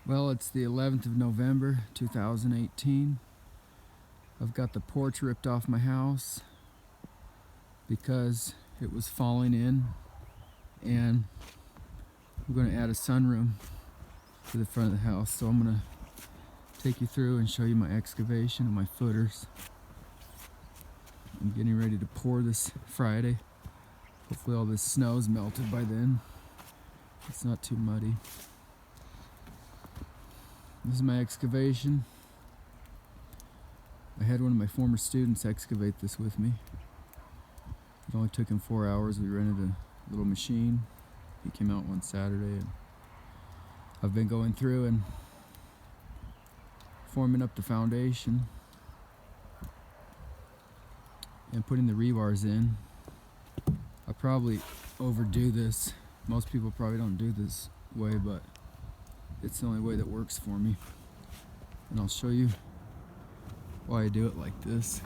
Well, it's the 11th of November, 2018. I've got the porch ripped off my house because it was falling in, and I'm going to add a sunroom to the front of the house. So I'm going to take you through and show you my excavation and my footers. I'm getting ready to pour this Friday. Hopefully all this snow's melted by then. It's not too muddy. This is my excavation. I had one of my former students excavate this with me. It only took him 4 hours. We rented a little machine. He came out one Saturday, and I've been going through and forming up the foundation and putting the rebars in. I probably overdo this. Most people probably don't do this way, but it's the only way that works for me. And I'll show you why I do it like this.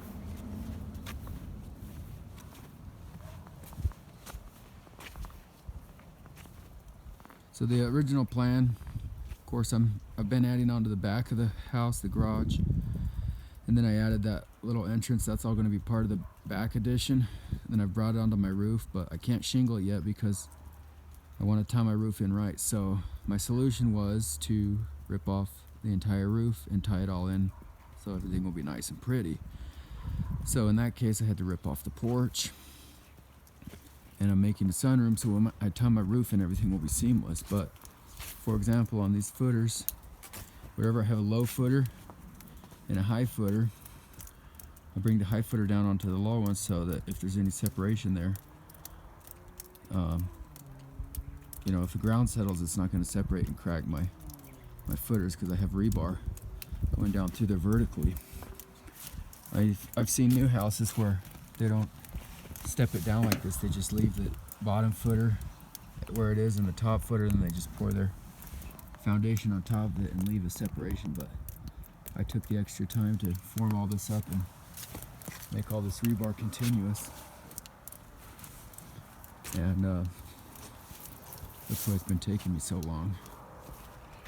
So the original plan, of course, I've been adding onto the back of the house, the garage, and then I added that little entrance. That's all going to be part of the back addition. And then I've brought it onto my roof, but I can't shingle it yet because I want to tie my roof in right. So my solution was to rip off the entire roof and tie it all in so everything will be nice and pretty. So in that case, I had to rip off the porch, and I'm making a sunroom, so when I tie my roof in, everything will be seamless. But for example, on these footers, wherever I have a low footer and a high footer, I bring the high footer down onto the low one so that if there's any separation there, if the ground settles, it's not going to separate and crack my footers, because I have rebar going down through there vertically. I've seen new houses where they don't step it down like this. They just leave the bottom footer where it is and the top footer, and then they just pour their foundation on top of it and leave a separation. But I took the extra time to form all this up and make all this rebar continuous, and that's why it's been taking me so long.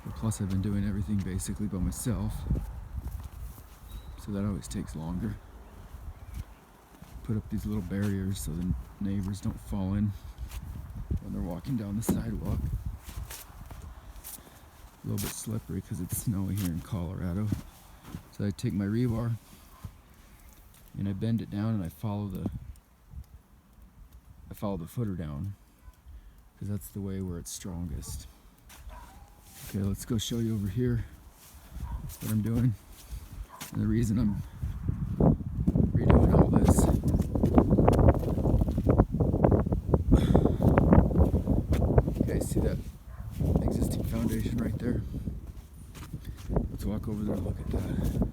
But plus I've been doing everything basically by myself, so that always takes longer. Put up these little barriers so the neighbors don't fall in when they're walking down the sidewalk. A little bit slippery because it's snowy here in Colorado. So I take my rebar and I bend it down, and I follow the footer down, because that's the way where it's strongest. Okay, let's go show you over here what I'm doing and the reason I'm redoing all this. Okay, see that existing foundation right there? Let's walk over there and look at that.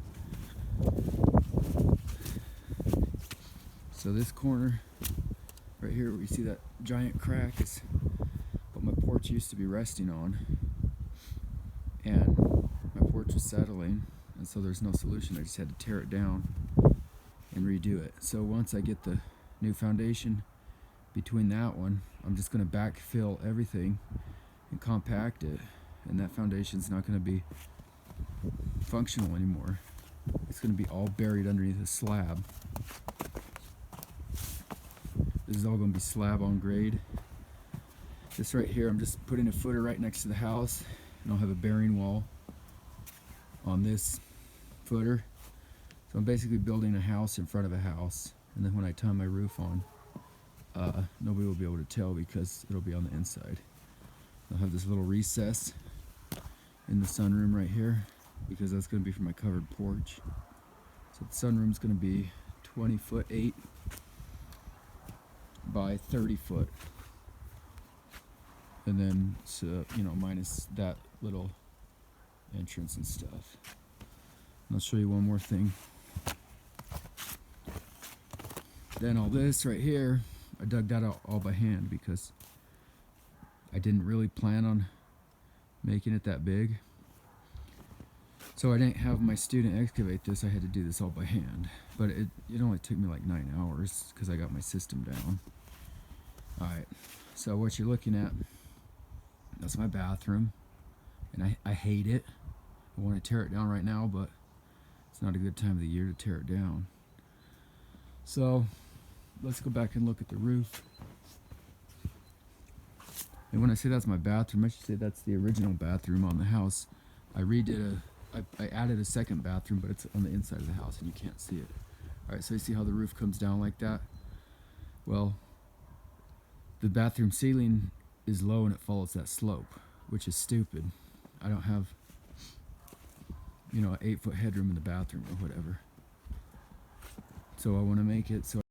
So this corner right here where you see that giant crack is what my porch used to be resting on, and my porch was settling, and so there's no solution. I just had to tear it down and redo it. So once I get the new foundation between that one, I'm just going to backfill everything and compact it, and that foundation's not going to be functional anymore. It's going to be all buried underneath a slab. This is all going to be slab on grade. This right here, I'm just putting a footer right next to the house, and I'll have a bearing wall on this footer. So I'm basically building a house in front of a house, and then when I tie my roof on, nobody will be able to tell because it'll be on the inside. I'll have this little recess in the sunroom right here, because that's going to be for my covered porch. So the sunroom's going to be 20-foot 8 by 30 foot, and then minus that little entrance and stuff. And I'll show you one more thing. Then all this right here, I dug that out all by hand because I didn't really plan on making it that big. So I didn't have my student excavate this. I had to do this all by hand, but it only took me like 9 hours because I got my system down. Alright, so what you're looking at, that's my bathroom. and I hate it. I want to tear it down right now, but it's not a good time of the year to tear it down. So let's go back and look at the roof. And when I say that's my bathroom, I should say that's the original bathroom on the house. I added a second bathroom, but it's on the inside of the house and you can't see it. All right, so you see how the roof comes down like that? Well, the bathroom ceiling is low and it follows that slope, which is stupid. I don't have, an 8-foot headroom in the bathroom or whatever. So I want to make it so